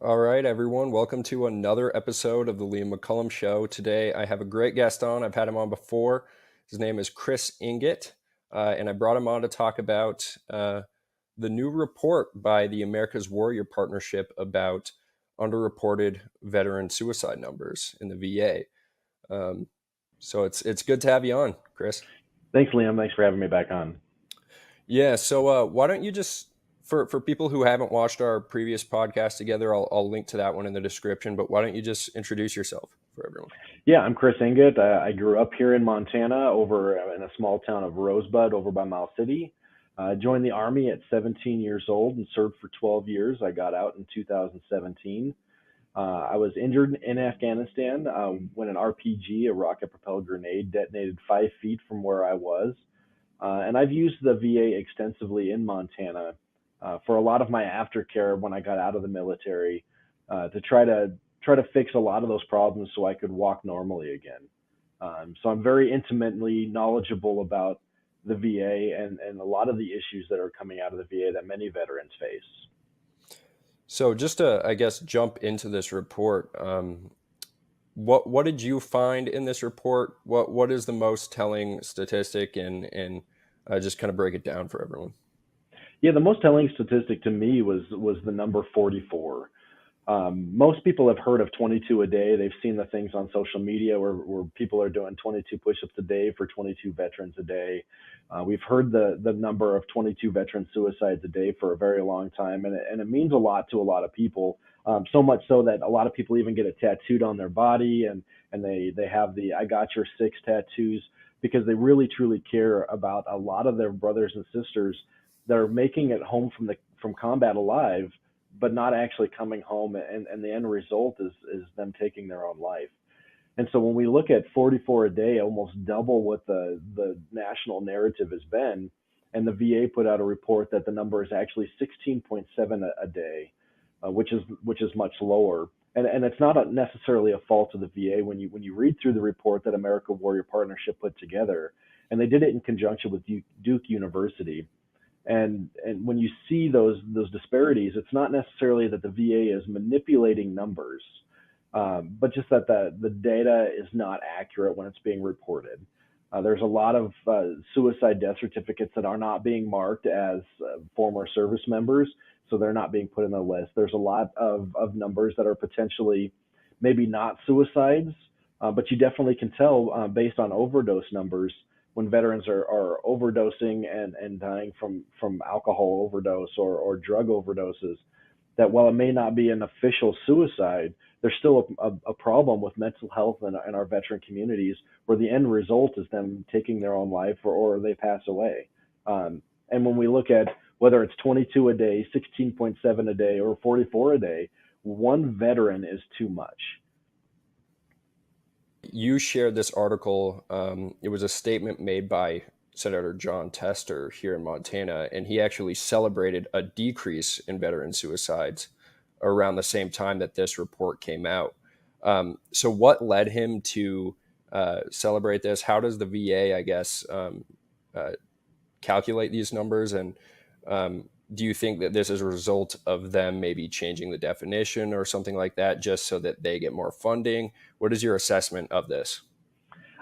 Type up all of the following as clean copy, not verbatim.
All right, everyone. Welcome to another episode of the Liam McCullum Show. Today, I have a great guest on. I've had him on before. His name is Chris Enget, and I brought him on to talk about the new report by the America's Warrior Partnership about underreported veteran suicide numbers in the VA. So it's good to have you on, Chris. Thanks, Liam. Thanks for having me back on. Yeah. So why don't you just for people who haven't watched our previous podcast together, I'll link to that one in the description. But why don't you just introduce yourself for everyone? Yeah, I'm Chris Enget. I grew up here in Montana, over in a small town of Rosebud, over by Miles City. I joined the Army at 17 years old and served for 12 years. I got out in 2017. I was injured in Afghanistan when an RPG, a rocket-propelled grenade, detonated 5 feet from where I was. And I've used the VA extensively in Montana for a lot of my aftercare when I got out of the military to try to fix a lot of those problems so I could walk normally again. So I'm very intimately knowledgeable about the VA and a lot of the issues that are coming out of the VA that many veterans face. So just to, I guess, jump into this report, what did you find in this report? What is the most telling statistic, and just kind of break it down for everyone? Yeah, the most telling statistic to me was the number 44. Most people have heard of 22 a day. They've seen the things on social media where people are doing 22 push-ups a day for 22 veterans a day. We've heard the number of 22 veteran suicides a day for a very long time, and it means a lot to a lot of people. So much so that a lot of people even get it tattooed on their body, and they have the "I got your six" tattoos because they really truly care about a lot of their brothers and sisters that are making it home from combat alive, but not actually coming home, and the end result is them taking their own life. And so when we look at 44 a day, almost double what the national narrative has been, and the VA put out a report that the number is actually 16.7 a day, which is much lower. And it's not necessarily a fault of the VA when you read through the report that America Warrior Partnership put together, and they did it in conjunction with Duke University. And when you see those disparities, it's not necessarily that the VA is manipulating numbers, but just that the data is not accurate when it's being reported. There's a lot of suicide death certificates that are not being marked as former service members, so they're not being put in the list. There's a lot of numbers that are potentially maybe not suicides, but you definitely can tell based on overdose numbers when veterans are overdosing and dying from alcohol overdose or drug overdoses, that while it may not be an official suicide, there's still a problem with mental health in our veteran communities where the end result is them taking their own life or they pass away. And when we look at whether it's 22 a day, 16.7 a day, or 44 a day, one veteran is too much. You shared this article. It was a statement made by Senator John Tester here in Montana, and he actually celebrated a decrease in veteran suicides around the same time that this report came out. So, what led him to celebrate this? How does the VA, I guess, uh, calculate these numbers? And do you think that this is a result of them maybe changing the definition or something like that, just so that they get more funding? What is your assessment of this?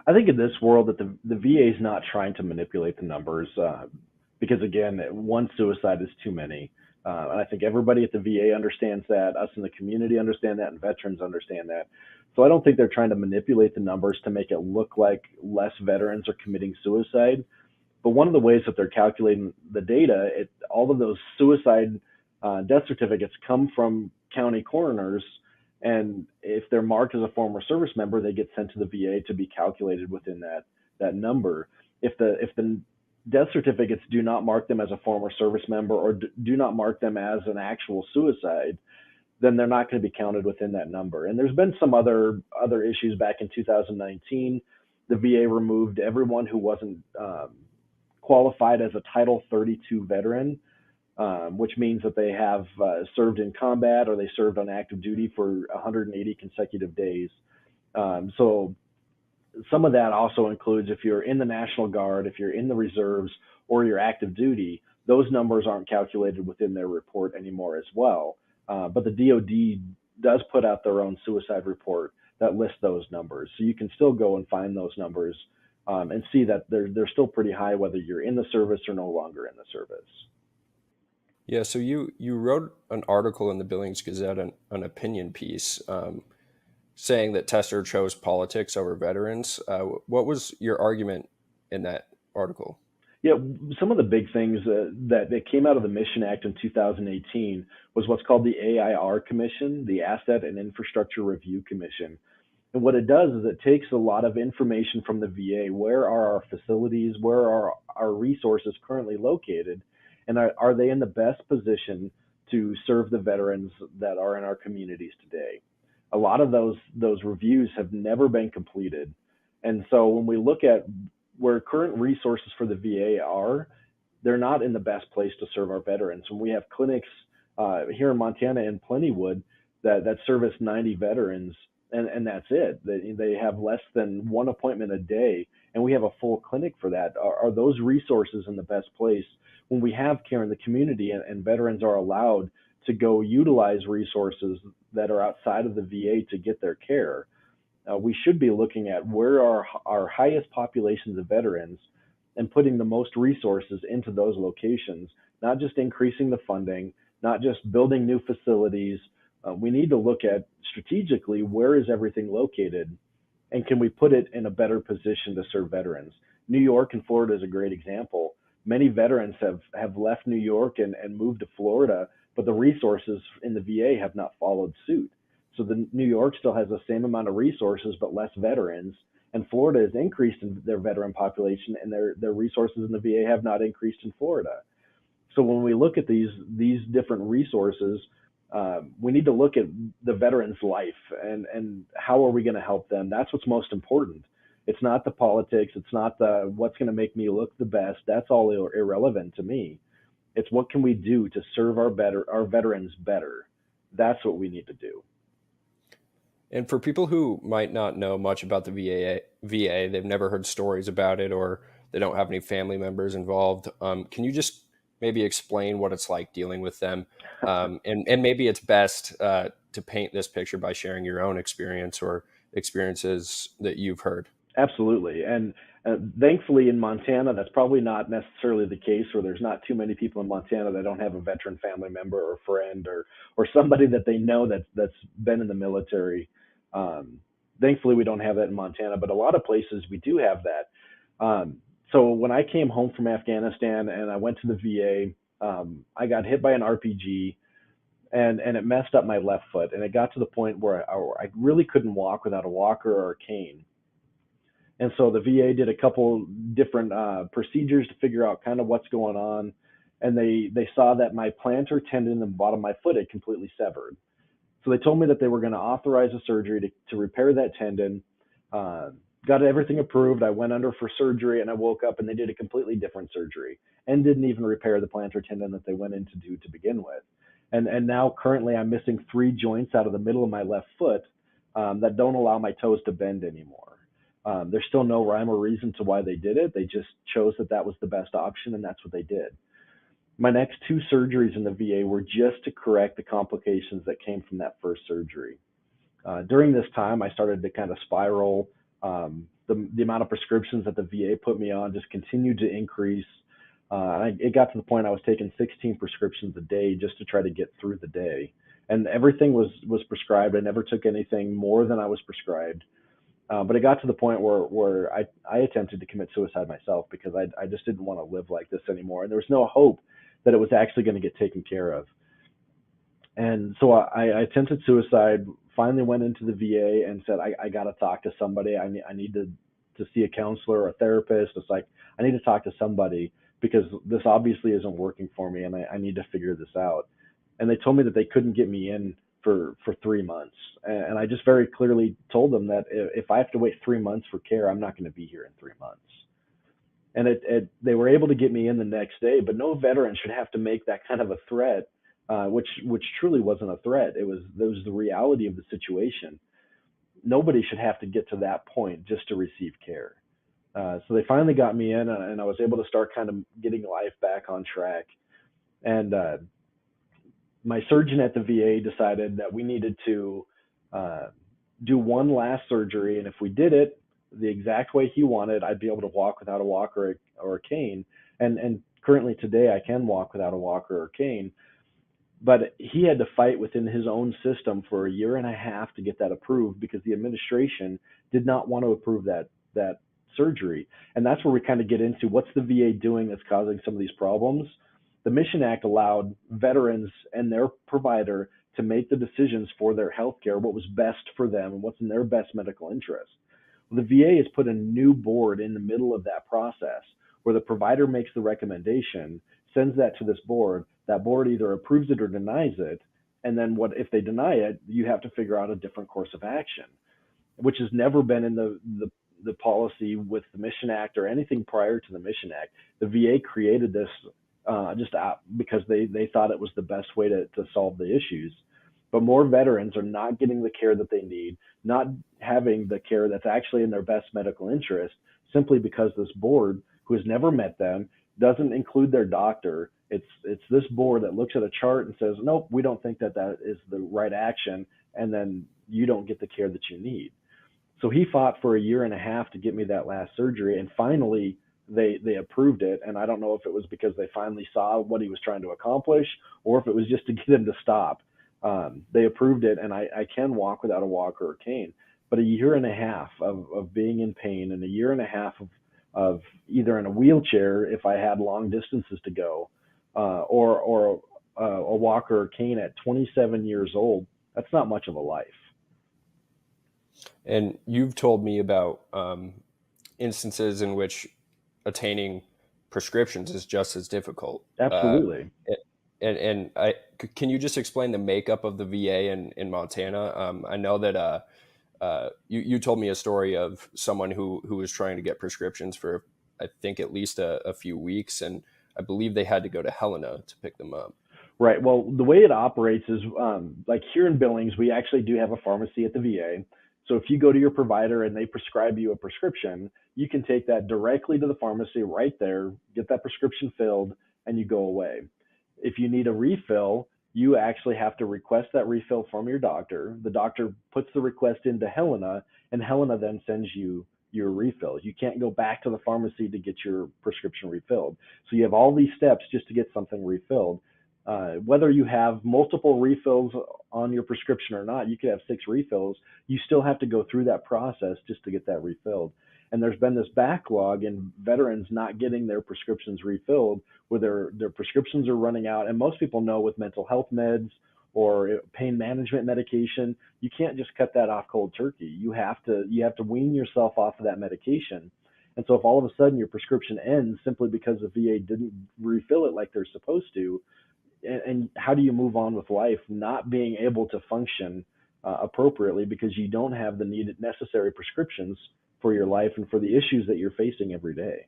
I think in this world that the VA is not trying to manipulate the numbers because again, one suicide is too many. And I think everybody at the VA understands that, us in the community understand that, and veterans understand that. So I don't think they're trying to manipulate the numbers to make it look like less veterans are committing suicide. But one of the ways that they're calculating the data, all of those suicide death certificates come from county coroners, and if they're marked as a former service member, they get sent to the VA to be calculated within that number. If the death certificates do not mark them as a former service member or do not mark them as an actual suicide, then they're not going to be counted within that number. And there's been some other issues back in 2019. The VA removed everyone who wasn't qualified as a Title 32 veteran, which means that they have served in combat or they served on active duty for 180 consecutive days. So some of that also includes if you're in the National Guard, if you're in the reserves, or you're active duty, those numbers aren't calculated within their report anymore as well. But the DoD does put out their own suicide report that lists those numbers, so you can still go and find those numbers and see that they're still pretty high, whether you're in the service or no longer in the service. Yeah, so you wrote an article in the Billings Gazette, an opinion piece, saying that Tester chose politics over veterans. What was your argument in that article? Yeah, some of the big things that came out of the Mission Act in 2018 was what's called the AIR Commission, the Asset and Infrastructure Review Commission. And what it does is it takes a lot of information from the VA. Where are our facilities? Where are our resources currently located? And are they in the best position to serve the veterans that are in our communities today? A lot of those reviews have never been completed. And so when we look at where current resources for the VA are, they're not in the best place to serve our veterans. When we have clinics here in Montana and Plentywood that service 90 veterans, and that's it. They have less than one appointment a day, and we have a full clinic for that. Are those resources in the best place when we have care in the community and veterans are allowed to go utilize resources that are outside of the VA to get their care? We should be looking at where are our highest populations of veterans and putting the most resources into those locations, not just increasing the funding, not just building new facilities. We need to look at strategically where is everything located and can we put it in a better position to serve veterans. New York and Florida is a great example. Many veterans have left New York and moved to Florida, but the resources in the VA have not followed suit. So the New York still has the same amount of resources, but less veterans. And Florida has increased in their veteran population, and their resources in the VA have not increased in Florida. So when we look at these different resources, we need to look at the veteran's life and how are we going to help them. That's what's most important. It's not the politics. It's not the what's going to make me look the best. That's all irrelevant to me. It's what can we do to serve our veterans better. That's what we need to do. And for people who might not know much about the VA, they've never heard stories about it, or they don't have any family members involved. Can you just maybe explain what it's like dealing with them? And maybe it's best to paint this picture by sharing your own experience or experiences that you've heard. Absolutely. And thankfully in Montana, that's probably not necessarily the case, where there's not too many people in Montana that don't have a veteran family member or friend or somebody that they know that's been in the military. Um, Thankfully, we don't have that in Montana, but a lot of places we do have that. So when I came home from Afghanistan and I went to the VA, I got hit by an RPG and it messed up my left foot. And it got to the point where I really couldn't walk without a walker or a cane. And so the VA did a couple different procedures to figure out kind of what's going on. And they saw that my plantar tendon in the bottom of my foot had completely severed. So they told me that they were going to authorize a surgery to repair that tendon. Uh, Got everything approved. I went under for surgery and I woke up and they did a completely different surgery and didn't even repair the plantar tendon that they went in to do to begin with. And now currently I'm missing three joints out of the middle of my left foot that don't allow my toes to bend anymore. There's still no rhyme or reason to why they did it. They just chose that that was the best option, and that's what they did. My next two surgeries in the VA were just to correct the complications that came from that first surgery. During this time, I started to kind of spiral. The amount of prescriptions that the VA put me on just continued to increase. It got to the point I was taking 16 prescriptions a day just to try to get through the day. And everything was prescribed. I never took anything more than I was prescribed. But it got to the point where I attempted to commit suicide myself because I just didn't want to live like this anymore. And there was no hope that it was actually going to get taken care of. And so I attempted suicide, finally went into the VA and said, I got to talk to somebody. I need to see a counselor or a therapist. It's like, I need to talk to somebody because this obviously isn't working for me and I need to figure this out. And they told me that they couldn't get me in for 3 months. And I just very clearly told them that if I have to wait 3 months for care, I'm not going to be here in 3 months. And they were able to get me in the next day, but no veteran should have to make that kind of a threat, which truly wasn't a threat. It was the reality of the situation. Nobody should have to get to that point just to receive care. So they finally got me in, and I was able to start kind of getting life back on track. And my surgeon at the VA decided that we needed to uh, do one last surgery, and if we did it the exact way he wanted, I'd be able to walk without a walker or a cane. And currently today, I can walk without a walker or cane. But he had to fight within his own system for a year and a half to get that approved because the administration did not want to approve that surgery. And that's where we kind of get into what's the VA doing that's causing some of these problems. The Mission Act allowed veterans and their provider to make the decisions for their health care, what was best for them and what's in their best medical interest. Well, the VA has put a new board in the middle of that process where the provider makes the recommendation, sends that to this board. That board either approves it or denies it. And then what if they deny it, you have to figure out a different course of action, which has never been in the policy with the Mission Act or anything prior to the Mission Act. The VA created this just because they thought it was the best way to solve the issues. But more veterans are not getting the care that they need, not having the care that's actually in their best medical interest, simply because this board, who has never met them, doesn't include their doctor. It's this board that looks at a chart and says, nope, we don't think that is the right action, and then you don't get the care that you need. So he fought for a year and a half to get me that last surgery, and finally they approved it. And I don't know if it was because they finally saw what he was trying to accomplish, or if it was just to get him to stop. They approved it, and I can walk without a walker or cane. But a year and a half of being in pain, and a year and a half of either in a wheelchair if I had long distances to go, or a walker or cane at 27 years old, that's not much of a life. And you've told me about instances in which attaining prescriptions is just as difficult. Absolutely. And can you just explain the makeup of the VA in Montana? I know that you told me a story of someone who was trying to get prescriptions for, I think, at least a few weeks, and I believe they had to go to Helena to pick them up. Right. Well, the way it operates is like here in Billings, we actually do have a pharmacy at the VA. So if you go to your provider and they prescribe you a prescription, you can take that directly to the pharmacy right there, get that prescription filled, and you go away. If you need a refill, you actually have to request that refill from your doctor. The doctor puts the request into Helena, and Helena then sends you your refill. You can't go back to the pharmacy to get your prescription refilled. So you have all these steps just to get something refilled. Whether you have multiple refills on your prescription or not, you could have 6 refills. You still have to go through that process just to get that refilled. And there's been this backlog in veterans not getting their prescriptions refilled, where their prescriptions are running out. And most people know with mental health meds or pain management medication, you can't just cut that off cold turkey. You have to wean yourself off of that medication. And so if all of a sudden your prescription ends simply because the VA didn't refill it like they're supposed to, and how do you move on with life not being able to function appropriately because you don't have the needed necessary prescriptions for your life and for the issues that you're facing every day?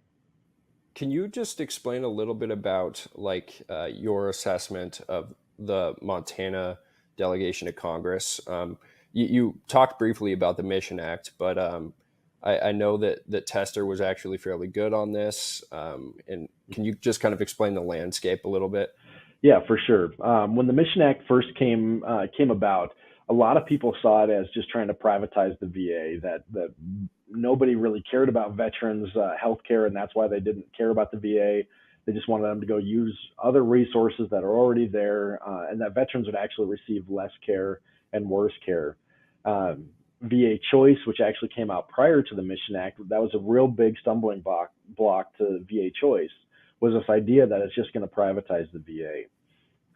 Can you just explain a little bit about your assessment of the Montana delegation to Congress? You talked briefly about the Mission Act, but I know that Tester was actually fairly good on this. And can you just kind of explain the landscape a little bit? Yeah, for sure. When the Mission Act first came about, a lot of people saw it as just trying to privatize the VA. That nobody really cared about veterans' health care, and that's why they didn't care about the VA. They just wanted them to go use other resources that are already there, and that veterans would actually receive less care and worse care. VA Choice, which actually came out prior to the Mission Act, that was a real big stumbling block to VA Choice, was this idea that it's just going to privatize the VA.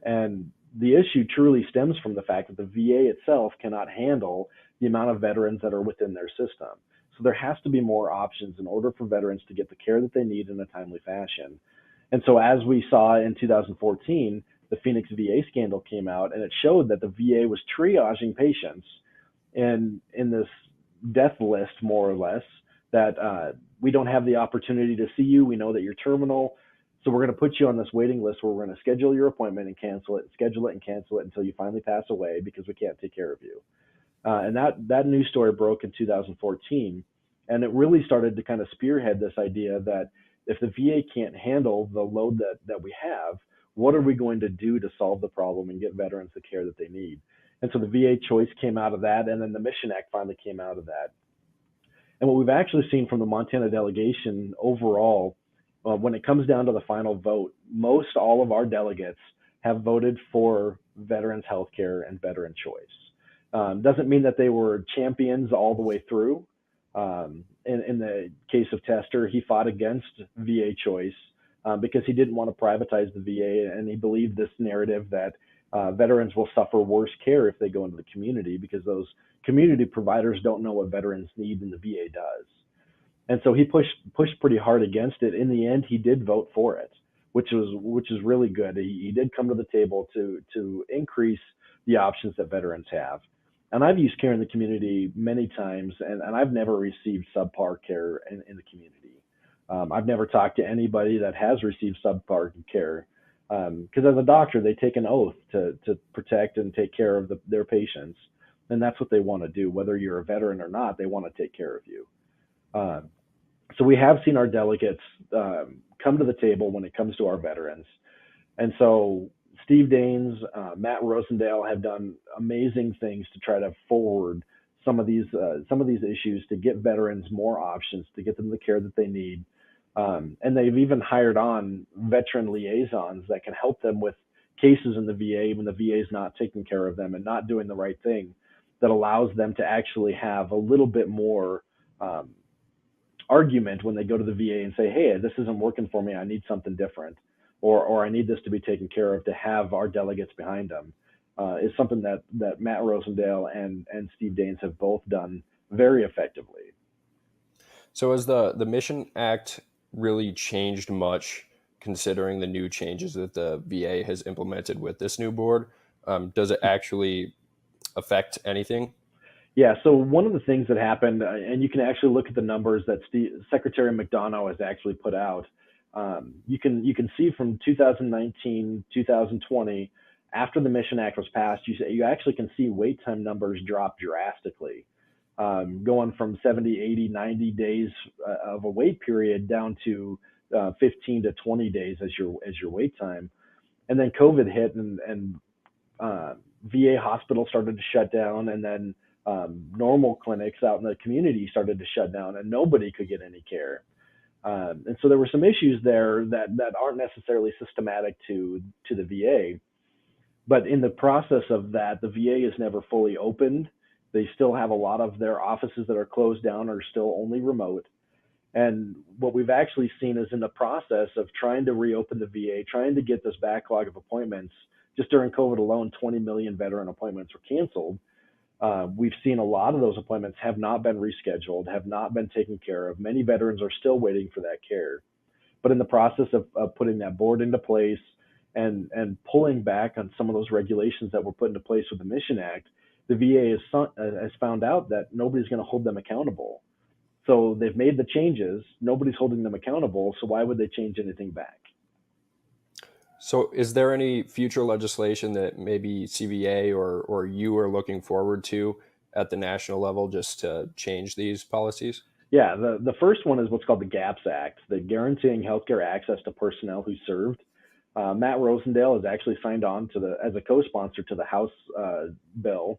And the issue truly stems from the fact that the VA itself cannot handle the amount of veterans that are within their system. So there has to be more options in order for veterans to get the care that they need in a timely fashion. And so as we saw in 2014, the Phoenix VA scandal came out, and it showed that the VA was triaging patients in this death list, more or less, that we don't have the opportunity to see you. We know that you're terminal. So we're going to put you on this waiting list where we're going to schedule your appointment and cancel it, schedule it and cancel it until you finally pass away because we can't take care of you. And that news story broke in 2014. And it really started to kind of spearhead this idea that if the VA can't handle the load that we have, What are we going to do to solve the problem and get veterans the care that they need? And so the VA choice came out of that, and then the Mission Act finally came out of that. And what we've actually seen from the Montana delegation overall, when it comes down to the final vote, most all of our delegates have voted for veterans health care and veteran choice. Doesn't mean that they were champions all the way through. In the case of Tester, he fought against VA choice because he didn't want to privatize the VA, and he believed this narrative that veterans will suffer worse care if they go into the community because those community providers don't know what veterans need and the VA does. And so he pushed pretty hard against it. In the end, he did vote for it, which is really good. He did come to the table to increase the options that veterans have. And I've used care in the community many times, and I've never received subpar care in the community. I've never talked to anybody that has received subpar care because as a doctor, they take an oath to protect and take care of their patients, and that's what they want to do. Whether you're a veteran or not, they want to take care of you. Um, so we have seen our delegates come to the table when it comes to our veterans. And so Steve Daines, Matt Rosendale have done amazing things to try to forward some of these issues to get veterans more options, to get them the care that they need. And they've even hired on veteran liaisons that can help them with cases in the VA when the VA is not taking care of them and not doing the right thing, that allows them to actually have a little bit more um, argument when they go to the VA and say, hey, this isn't working for me. I need something different. Or I need this to be taken care of, to have our delegates behind them is something that Matt Rosendale and Steve Daines have both done very effectively. So has the Mission Act really changed much considering the new changes that the VA has implemented with this new board? Does it actually affect anything? Yeah, so one of the things that happened, and you can actually look at the numbers that Secretary McDonough has actually put out. You can see from 2019, 2020, after the Mission Act was passed, you actually can see wait time numbers drop drastically, going from 70, 80, 90 days of a wait period down to 15 to 20 days as your wait time. And then COVID hit, and uh, VA hospitals started to shut down, and then normal clinics out in the community started to shut down, and nobody could get any care. And so there were some issues there that aren't necessarily systematic to the VA, but in the process of that, the VA is never fully opened. They still have a lot of their offices that are closed down or still only remote. And what we've actually seen is in the process of trying to reopen the VA, trying to get this backlog of appointments, just during COVID alone, 20 million veteran appointments were canceled. We've seen a lot of those appointments have not been rescheduled, have not been taken care of. Many veterans are still waiting for that care. But in the process of putting that board into place and pulling back on some of those regulations that were put into place with the Mission Act, the VA has found out that nobody's going to hold them accountable. So they've made the changes. Nobody's holding them accountable. So why would they change anything back? So is there any future legislation that maybe CVA or you are looking forward to at the national level just to change these policies? Yeah, the first one is what's called the GAPS Act, the Guaranteeing Healthcare Access to Personnel Who Served. Matt Rosendale has actually signed on to as a co-sponsor to the House bill.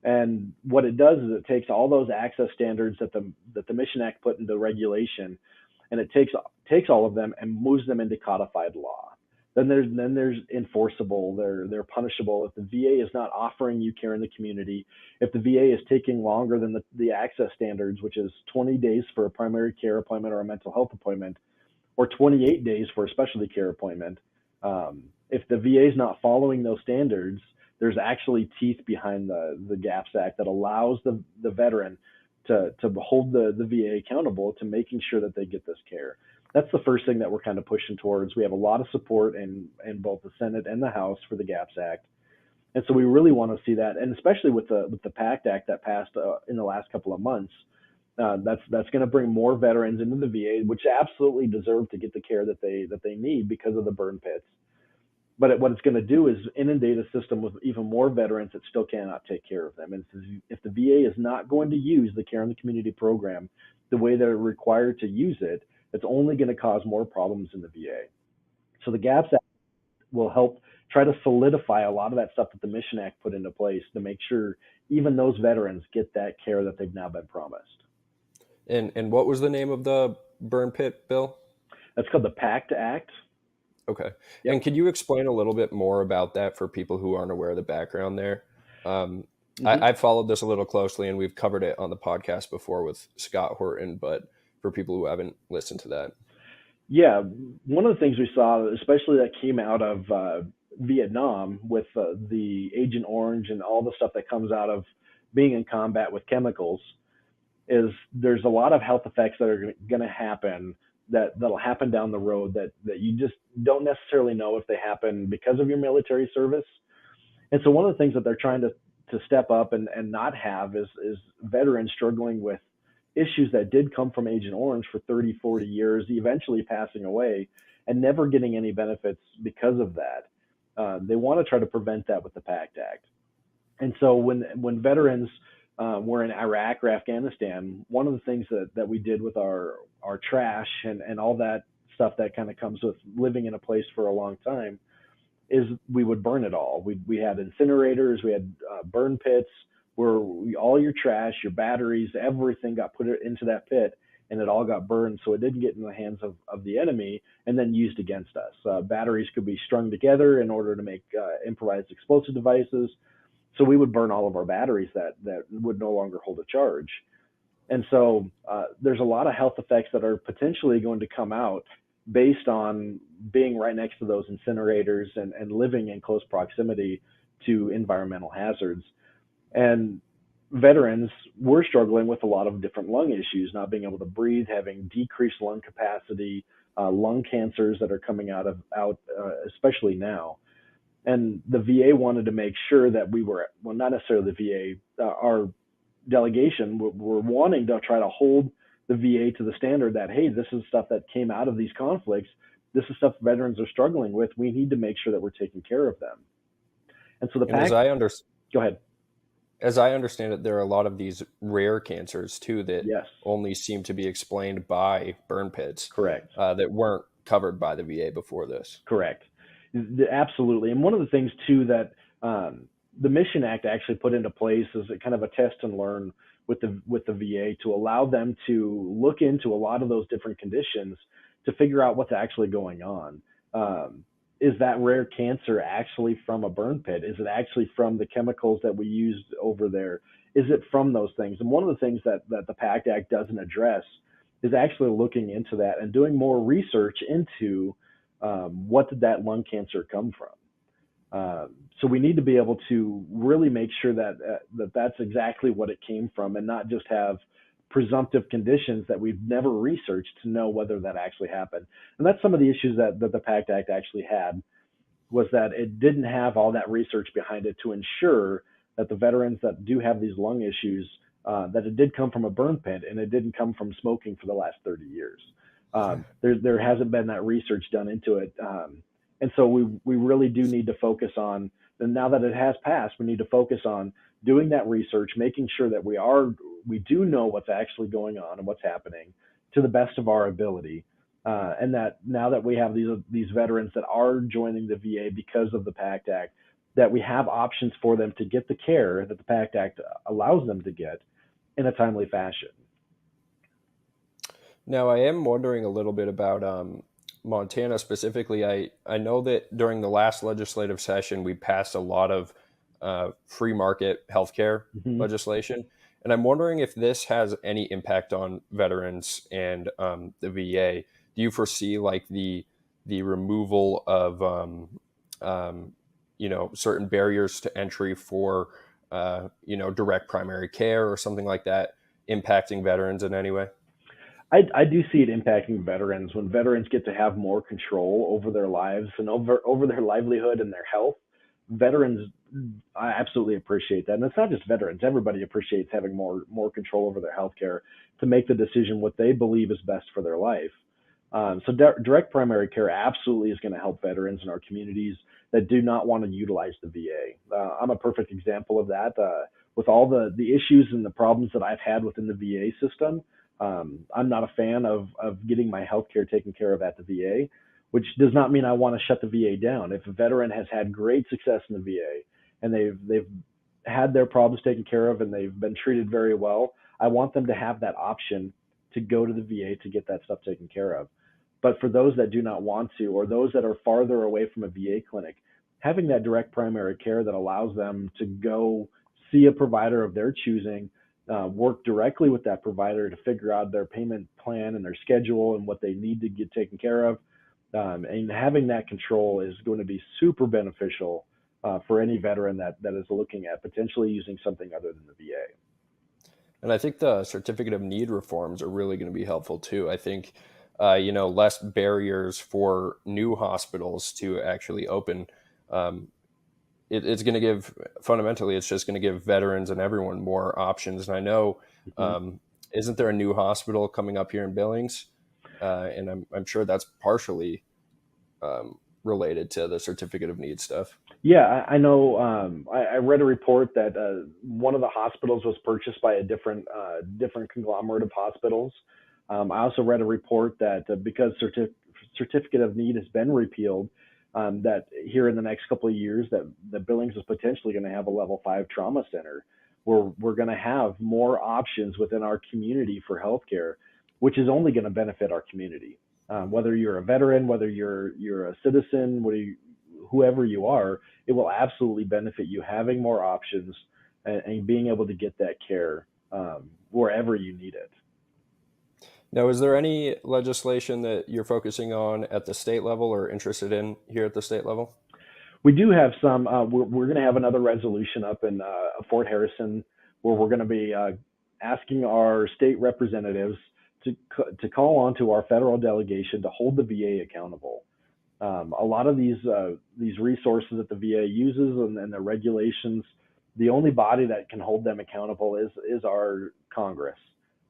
And what it does is it takes all those access standards that the Mission Act put into regulation, and it takes all of them and moves them into codified law. Then there's enforceable. They're punishable if the VA is not offering you care in the community. If the VA is taking longer than the access standards, which is 20 days for a primary care appointment or a mental health appointment, or 28 days for a specialty care appointment. If the VA is not following those standards, there's actually teeth behind the GAPS Act that allows the veteran to hold the VA accountable to making sure that they get this care. That's the first thing that we're kind of pushing towards. We have a lot of support in both the Senate and the House for the GAPS Act, and so we really want to see that, and especially with the PACT Act that passed in the last couple of months. That's going to bring more veterans into the VA, which absolutely deserve to get the care that they need because of the burn pits. But what it's going to do is inundate a system with even more veterans that still cannot take care of them. And if the VA is not going to use the Care in the Community program the way they're required to use it, it's only going to cause more problems in the VA. So the GAPS Act will help try to solidify a lot of that stuff that the Mission Act put into place to make sure even those veterans get that care that they've now been promised. And what was the name of the burn pit bill? That's called the PACT Act. Okay. And Yep. could you explain a little bit more about that for people who aren't aware of the background there? Um, hmm I've followed this a little closely, and we've covered it on the podcast before with Scott Horton, but for people who haven't listened to that. Yeah, one of the things we saw, especially that came out of Vietnam with the Agent Orange and all the stuff that comes out of being in combat with chemicals, is there's a lot of health effects that are going to happen that'll happen down the road that you just don't necessarily know if they happen because of your military service. And so one of the things that they're trying to step up and not have is veterans struggling with issues that did come from Agent Orange for 30, 40 years, eventually passing away and never getting any benefits because of that. They want to try to prevent that with the PACT Act. And so when veterans were in Iraq or Afghanistan, one of the things that we did with our trash and all that stuff that kind of comes with living in a place for a long time is we would burn it all. We had incinerators, we had burn pits where all your trash, your batteries, everything got put into that pit and it all got burned so it didn't get in the hands of the enemy and then used against us. Batteries could be strung together in order to make improvised explosive devices. So we would burn all of our batteries that would no longer hold a charge. And so there's a lot of health effects that are potentially going to come out based on being right next to those incinerators and living in close proximity to environmental hazards. And veterans were struggling with a lot of different lung issues, not being able to breathe, having decreased lung capacity, lung cancers that are coming especially now. And the VA wanted to make sure that we were, well, not necessarily the VA, our delegation were wanting to try to hold the VA to the standard that, hey, this is stuff that came out of these conflicts. This is stuff veterans are struggling with. We need to make sure that we're taking care of them. And so the And PAC, go ahead. as I understand it, there are a lot of these rare cancers too that Yes, only seem to be explained by burn pits correct. that weren't covered by the VA before this. Correct. Absolutely. And one of the things too that the Mission Act actually put into place is a kind of a test and learn with the VA to allow them to look into a lot of those different conditions to figure out what's actually going on. Is that rare cancer actually from a burn pit? Is it actually from the chemicals that we used over there? Is it from those things? And one of the things that the PACT Act doesn't address is actually looking into that and doing more research into what did that lung cancer come from. So we need to be able to really make sure that that's exactly what it came from, and not just have presumptive conditions that we've never researched to know whether that actually happened. And that's some of the issues that the PACT Act actually had, was that it didn't have all that research behind it to ensure that the veterans that do have these lung issues, that it did come from a burn pit and it didn't come from smoking for the last 30 years. There hasn't been that research done into it. And so we really do need to focus on, and now that it has passed, we need to focus on doing that research, making sure that we do know what's actually going on and what's happening to the best of our ability. And that now that we have these veterans that are joining the VA because of the PACT Act, that we have options for them to get the care that the PACT Act allows them to get in a timely fashion. Now, I am wondering a little bit about Montana specifically. I know that during the last legislative session, we passed a lot of free market healthcare Mm-hmm. legislation. And I'm wondering if this has any impact on veterans and the VA. Do you foresee like the removal of certain barriers to entry for direct primary care or something like that impacting veterans in any way? I do see it impacting veterans when veterans get to have more control over their lives and over their livelihood and their health. Veterans, I absolutely appreciate that, and it's not just veterans. Everybody appreciates having more control over their health care to make the decision what they believe is best for their life. So direct primary care absolutely is going to help veterans in our communities that do not want to utilize the VA. I'm a perfect example of that. With all the issues and the problems that I've had within the VA system, I'm not a fan of getting my health care taken care of at the VA. which does not mean I want to shut the VA down. If a veteran has had great success in the VA and they've had their problems taken care of and they've been treated very well, I want them to have that option to go to the VA to get that stuff taken care of. But for those that do not want to, or those that are farther away from a VA clinic, having that direct primary care that allows them to go see a provider of their choosing, work directly with that provider to figure out their payment plan and their schedule and what they need to get taken care of. And having that control is going to be super beneficial for any veteran that is looking at potentially using something other than the VA. And I think the certificate of need reforms are really going to be helpful too. I think, less barriers for new hospitals to actually open. Um, it's going to give, fundamentally, it's just going to give veterans and everyone more options. And I know, Mhm. um, isn't there a new hospital coming up here in Billings? And I'm sure that's partially related to the certificate of need stuff. Yeah, I know. I read a report that one of the hospitals was purchased by a different conglomerate of hospitals. I also read a report that because certificate of need has been repealed, that here in the next couple of years, that Billings is potentially going to have a level 5 trauma center, where we're going to have more options within our community for healthcare, which is only going to benefit our community. Whether you're a veteran, whether you're a citizen, whoever you are, it will absolutely benefit you having more options and being able to get that care wherever you need it. Now, is there any legislation that you're focusing on at the state level or interested in here at the state level? We do have some. We're going to have another resolution up in Fort Harrison where we're going to be asking our state representatives to call on to our federal delegation to hold the VA accountable. A lot of these resources that the VA uses and the regulations, the only body that can hold them accountable is our Congress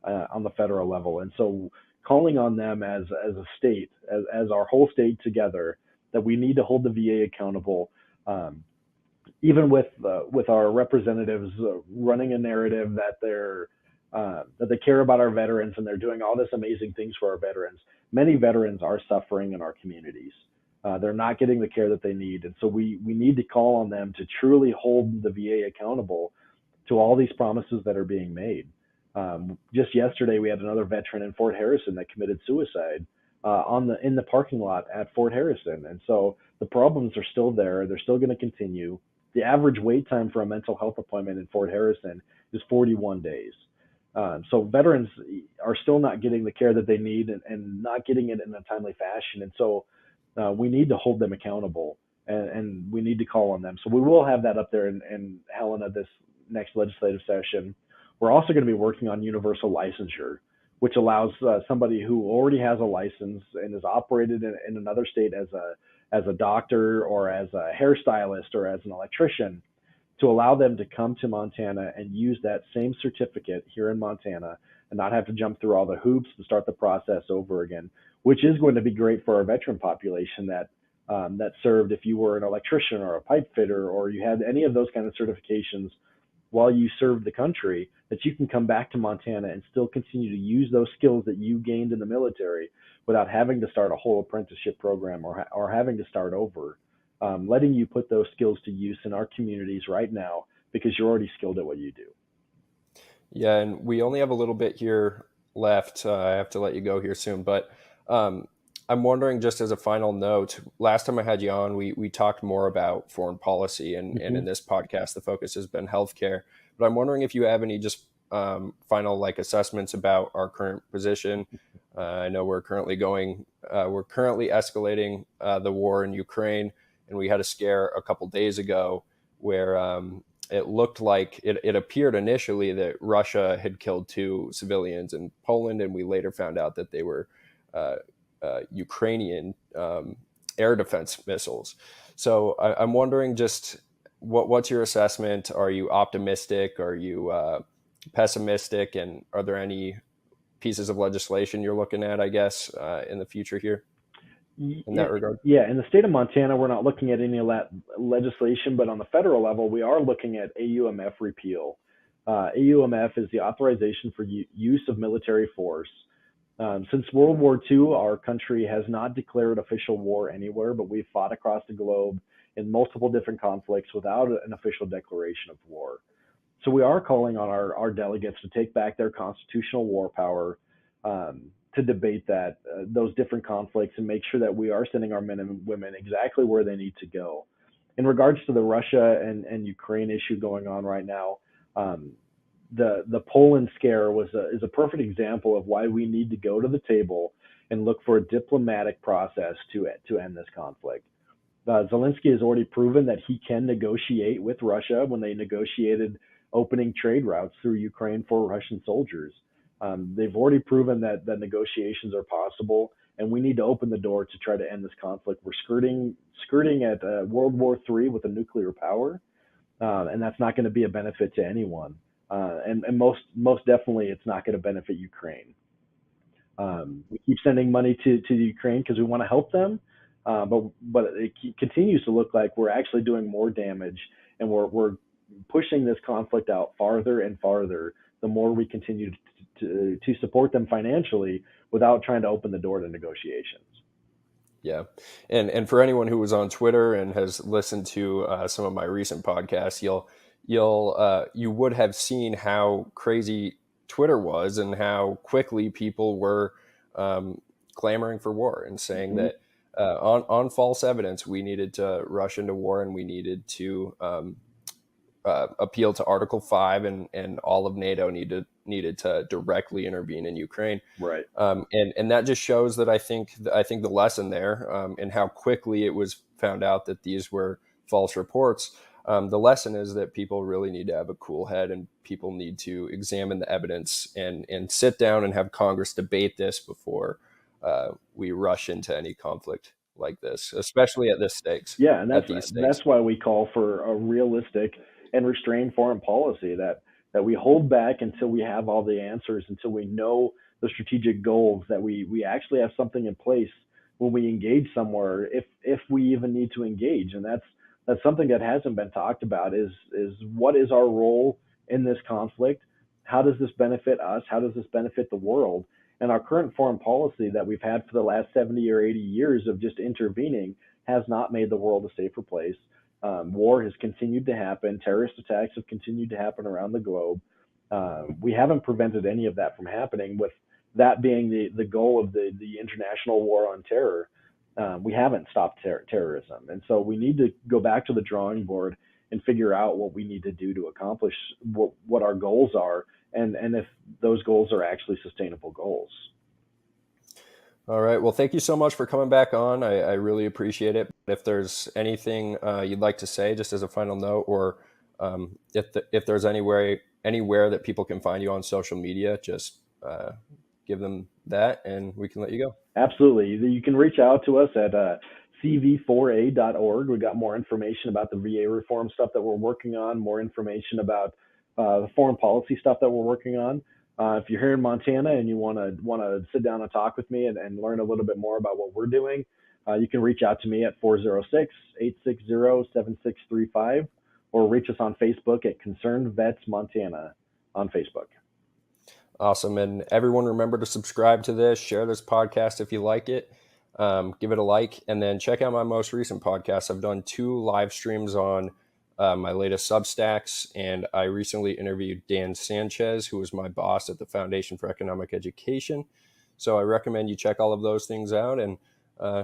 on the federal level. And so calling on them as a state, as our whole state together, that we need to hold the VA accountable. Even with our representatives running a narrative that they care about our veterans and they're doing all this amazing things for our veterans. Many veterans are suffering in our communities. They're not getting the care that they need, and so we need to call on them to truly hold the VA accountable to all these promises that are being made. Just yesterday, we had another veteran in Fort Harrison that committed suicide in the parking lot at Fort Harrison, and so the problems are still there. They're still going to continue. The average wait time for a mental health appointment in Fort Harrison is 41 days. So veterans are still not getting the care that they need and not getting it in a timely fashion. And so we need to hold them accountable and we need to call on them. So we will have that up there in Helena this next legislative session. We're also going to be working on universal licensure, which allows somebody who already has a license and is operated in another state as a doctor or as a hairstylist or as an electrician to allow them to come to Montana and use that same certificate here in Montana and not have to jump through all the hoops and start the process over again, which is going to be great for our veteran population that served if you were an electrician or a pipe fitter or you had any of those kind of certifications while you served the country, that you can come back to Montana and still continue to use those skills that you gained in the military without having to start a whole apprenticeship program or having to start over, letting you put those skills to use in our communities right now because you're already skilled at what you do. Yeah, and we only have a little bit here left. I have to let you go here soon, but um, I'm wondering, just as a final note, last time I had you on, we talked more about foreign policy, and Mm-hmm. in this podcast, the focus has been healthcare. But I'm wondering if you have any just final like assessments about our current position. I know we're currently escalating the war in Ukraine, and we had a scare a couple days ago where it looked like it appeared initially that Russia had killed two civilians in Poland, and we later found out that they were uh, Ukrainian air defense missiles. So I'm wondering, just what's your assessment? Are you optimistic? Are you pessimistic? And are there any pieces of legislation you're looking at, I guess, in the future here in Yeah, that regard? yeah. In the state of Montana, we're not looking at any legislation, but on the federal level, we are looking at AUMF repeal. AUMF is the authorization for use of military force. Since World War II, our country has not declared official war anywhere, but we've fought across the globe in multiple different conflicts without an official declaration of war. So we are calling on our delegates to take back their constitutional war power, to debate those different conflicts and make sure that we are sending our men and women exactly where they need to go. In regards to the Russia and Ukraine issue going on right now, um, the Poland scare is a perfect example of why we need to go to the table and look for a diplomatic process to end this conflict. Zelensky has already proven that he can negotiate with Russia when they negotiated opening trade routes through Ukraine for Russian soldiers. They've already proven that negotiations are possible, and we need to open the door to try to end this conflict. We're skirting at World War III with a nuclear power, and that's not going to be a benefit to anyone. And most definitely, it's not going to benefit Ukraine. We keep sending money to the Ukraine because we want to help them, but it continues to look like we're actually doing more damage, and we're pushing this conflict out farther and farther. The more we continue to support them financially without trying to open the door to negotiations. Yeah, and for anyone who was on Twitter and has listened to some of my recent podcasts, you would have seen how crazy Twitter was and how quickly people were clamoring for war and saying Mm-hmm. that on false evidence we needed to rush into war and we needed to appeal to Article 5 and all of NATO needed to directly intervene in Ukraine. Right. And that just shows that I think the lesson there, and how quickly it was found out that these were false reports. The lesson is that people really need to have a cool head, and people need to examine the evidence and sit down and have Congress debate this before we rush into any conflict like this, especially Yeah, and at these stakes. that's why we call for a realistic and restrained foreign policy that we hold back until we have all the answers, until we know the strategic goals, that we actually have something in place when we engage somewhere, if we even need to engage. And that's something that hasn't been talked about is what is our role in this conflict? How does this benefit us? How does this benefit the world? And our current foreign policy that we've had for the last 70 or 80 years of just intervening has not made the world a safer place. War has continued to happen. Terrorist attacks have continued to happen around the globe. We haven't prevented any of that from happening, with that being the goal of the international war on terror. We haven't stopped terrorism. And so we need to go back to the drawing board and figure out what we need to do to accomplish what our goals are, and if those goals are actually sustainable goals. All right. Well, thank you so much for coming back on. I really appreciate it. If there's anything you'd like to say, just as a final note, or if there's anywhere that people can find you on social media, just give them that, and we can let you go. Absolutely. You can reach out to us at cv4a.org. We got more information about the VA reform stuff that we're working on, more information about the foreign policy stuff that we're working on. If you're here in Montana and you want to sit down and talk with me and learn a little bit more about what we're doing, you can reach out to me at 406-860-7635, or reach us on Facebook at Concerned Vets Montana on Facebook. Awesome. And everyone, remember to subscribe to this, share this podcast if you like it, give it a like, and then check out my most recent podcast. I've done 2 live streams on my latest Substacks, and I recently interviewed Dan Sanchez, who was my boss at the Foundation for Economic Education. So I recommend you check all of those things out, and